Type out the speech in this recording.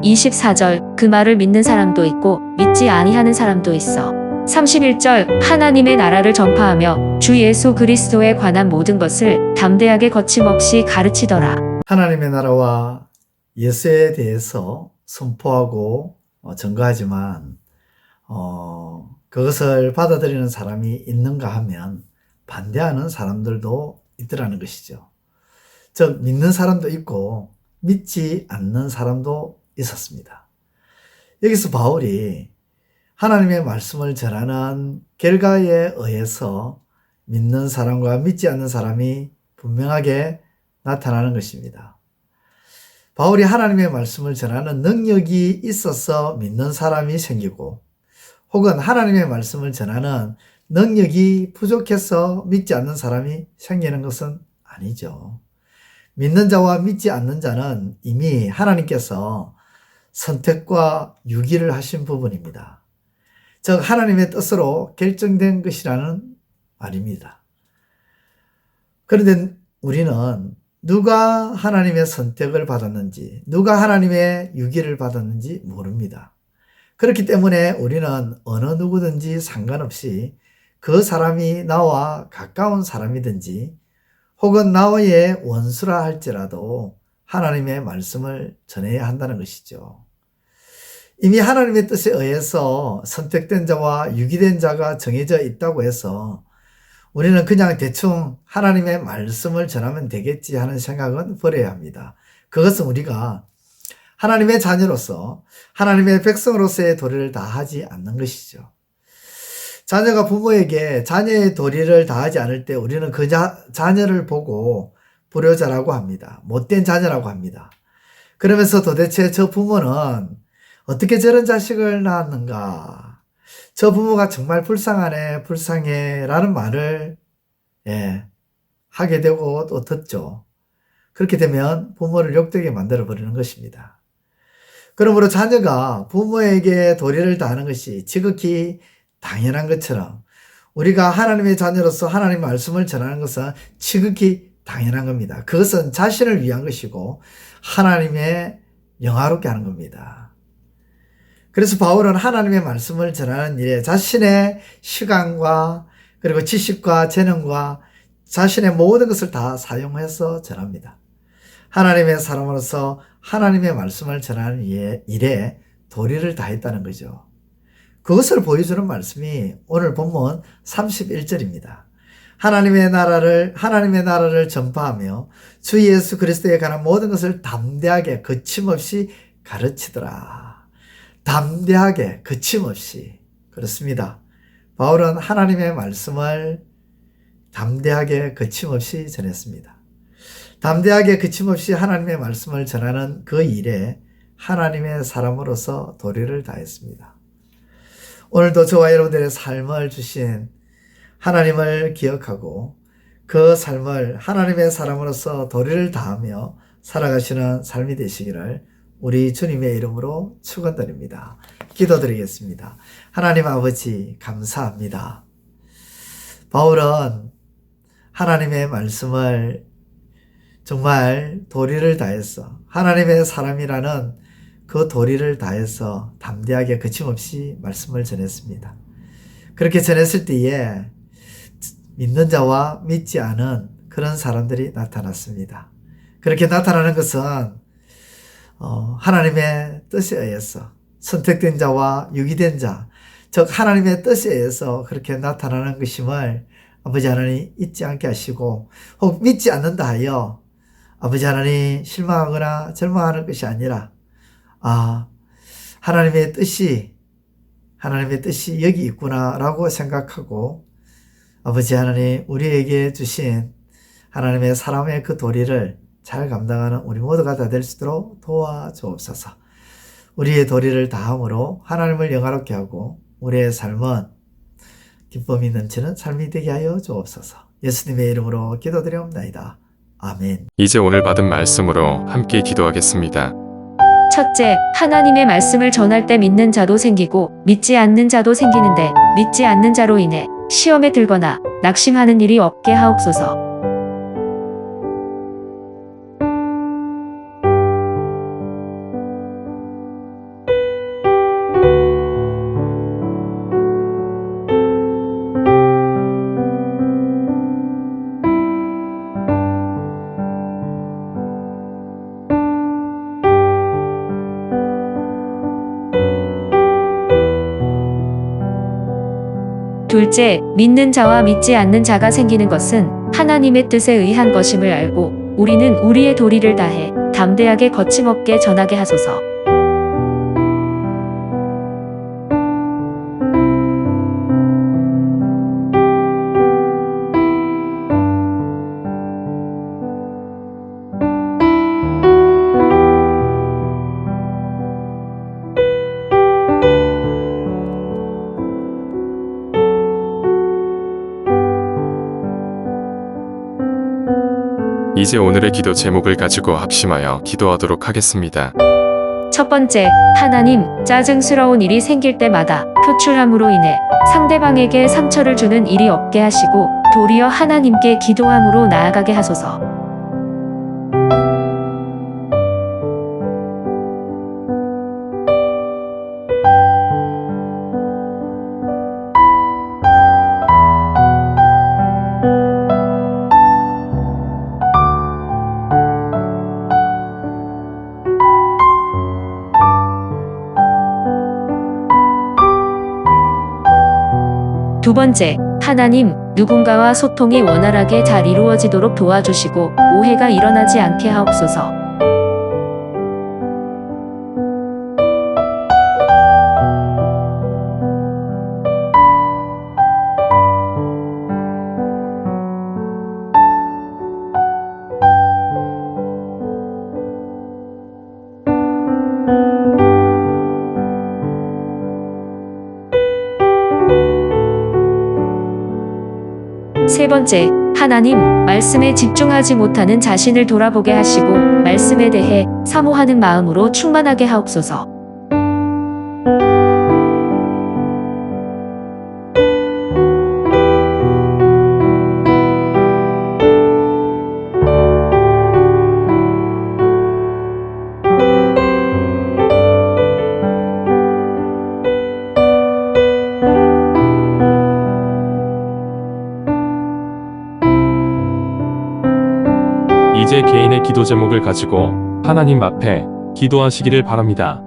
24절 그 말을 믿는 사람도 있고 믿지 아니하는 사람도 있어. 31절 하나님의 나라를 전파하며 주 예수 그리스도에 관한 모든 것을 담대하게 거침없이 가르치더라. 하나님의 나라와 예수에 대해서 선포하고 증거하지만 그것을 받아들이는 사람이 있는가 하면 반대하는 사람들도 있더라는 것이죠. 즉 믿는 사람도 있고 믿지 않는 사람도 있었습니다. 여기서 바울이 하나님의 말씀을 전하는 결과에 의해서 믿는 사람과 믿지 않는 사람이 분명하게 나타나는 것입니다. 바울이 하나님의 말씀을 전하는 능력이 있어서 믿는 사람이 생기고 혹은 하나님의 말씀을 전하는 능력이 부족해서 믿지 않는 사람이 생기는 것은 아니죠. 믿는 자와 믿지 않는 자는 이미 하나님께서 선택과 유기를 하신 부분입니다. 즉 하나님의 뜻으로 결정된 것이라는 말입니다. 그런데 우리는 누가 하나님의 선택을 받았는지, 누가 하나님의 유기를 받았는지 모릅니다. 그렇기 때문에 우리는 어느 누구든지 상관없이 그 사람이 나와 가까운 사람이든지 혹은 나와의 원수라 할지라도 하나님의 말씀을 전해야 한다는 것이죠. 이미 하나님의 뜻에 의해서 선택된 자와 유기된 자가 정해져 있다고 해서 우리는 그냥 대충 하나님의 말씀을 전하면 되겠지 하는 생각은 버려야 합니다. 그것은 우리가 하나님의 자녀로서 하나님의 백성으로서의 도리를 다하지 않는 것이죠. 자녀가 부모에게 자녀의 도리를 다하지 않을 때 우리는 그 자녀를 보고 불효자라고 합니다. 못된 자녀라고 합니다. 그러면서 도대체 저 부모는 어떻게 저런 자식을 낳았는가? 저 부모가 정말 불쌍하네, 불쌍해 라는 말을 하게 되고 또 듣죠. 그렇게 되면 부모를 욕되게 만들어 버리는 것입니다. 그러므로 자녀가 부모에게 도리를 다하는 것이 지극히 당연한 것처럼 우리가 하나님의 자녀로서 하나님의 말씀을 전하는 것은 지극히 당연한 겁니다. 그것은 자신을 위한 것이고 하나님의 영화롭게 하는 겁니다. 그래서 바울은 하나님의 말씀을 전하는 일에 자신의 시간과 그리고 지식과 재능과 자신의 모든 것을 다 사용해서 전합니다. 하나님의 사람으로서 하나님의 말씀을 전하는 일에 도리를 다했다는 거죠. 그것을 보여주는 말씀이 오늘 본문 31절입니다. 하나님의 나라를 전파하며 주 예수 그리스도에 관한 모든 것을 담대하게 거침없이 가르치더라. 담대하게 거침없이. 그렇습니다. 바울은 하나님의 말씀을 담대하게 거침없이 전했습니다. 담대하게 거침없이 하나님의 말씀을 전하는 그 일에 하나님의 사람으로서 도리를 다했습니다. 오늘도 저와 여러분들의 삶을 주신 하나님을 기억하고 그 삶을 하나님의 사람으로서 도리를 다하며 살아가시는 삶이 되시기를 우리 주님의 이름으로 축원드립니다. 기도드리겠습니다. 하나님 아버지 감사합니다. 바울은 하나님의 말씀을 정말 도리를 다해서 하나님의 사람이라는 그 도리를 다해서 담대하게 거침없이 말씀을 전했습니다. 그렇게 전했을 때에 믿는 자와 믿지 않은 그런 사람들이 나타났습니다. 그렇게 나타나는 것은 하나님의 뜻에 의해서 선택된 자와 유기된 자, 즉 하나님의 뜻에 의해서 그렇게 나타나는 것임을 아버지 하나님 잊지 않게 하시고 혹 믿지 않는다 하여 아버지 하나님 실망하거나 절망하는 것이 아니라 하나님의 뜻이 여기 있구나라고 생각하고 아버지 하나님 우리에게 주신 하나님의 사람의 그 도리를 잘 감당하는 우리 모두가 다 될 수 있도록 도와주옵소서. 우리의 도리를 다함으로 하나님을 영화롭게 하고 우리의 삶은 기쁨이 넘치는 삶이 되게 하여 주옵소서. 예수님의 이름으로 기도드리옵나이다. 아멘. 이제 오늘 받은 말씀으로 함께 기도하겠습니다. 첫째, 하나님의 말씀을 전할 때 믿는 자도 생기고 믿지 않는 자도 생기는데 믿지 않는 자로 인해 시험에 들거나 낙심하는 일이 없게 하옵소서. 둘째, 믿는 자와 믿지 않는 자가 생기는 것은 하나님의 뜻에 의한 것임을 알고 우리는 우리의 도리를 다해 담대하게 거침없게 전하게 하소서. 이제 오늘의 기도 제목을 가지고 합심하여 기도하도록 하겠습니다. 첫 번째, 하나님, 짜증스러운 일이 생길 때마다 표출함으로 인해 상대방에게 상처를 주는 일이 없게 하시고 도리어 하나님께 기도함으로 나아가게 하소서. 두 번째, 하나님, 누군가와 소통이 원활하게 잘 이루어지도록 도와주시고 오해가 일어나지 않게 하옵소서. 세 번째, 하나님, 말씀에 집중하지 못하는 자신을 돌아보게 하시고 말씀에 대해 사모하는 마음으로 충만하게 하옵소서. 이제 개인의 기도 제목을 가지고 하나님 앞에 기도하시기를 바랍니다.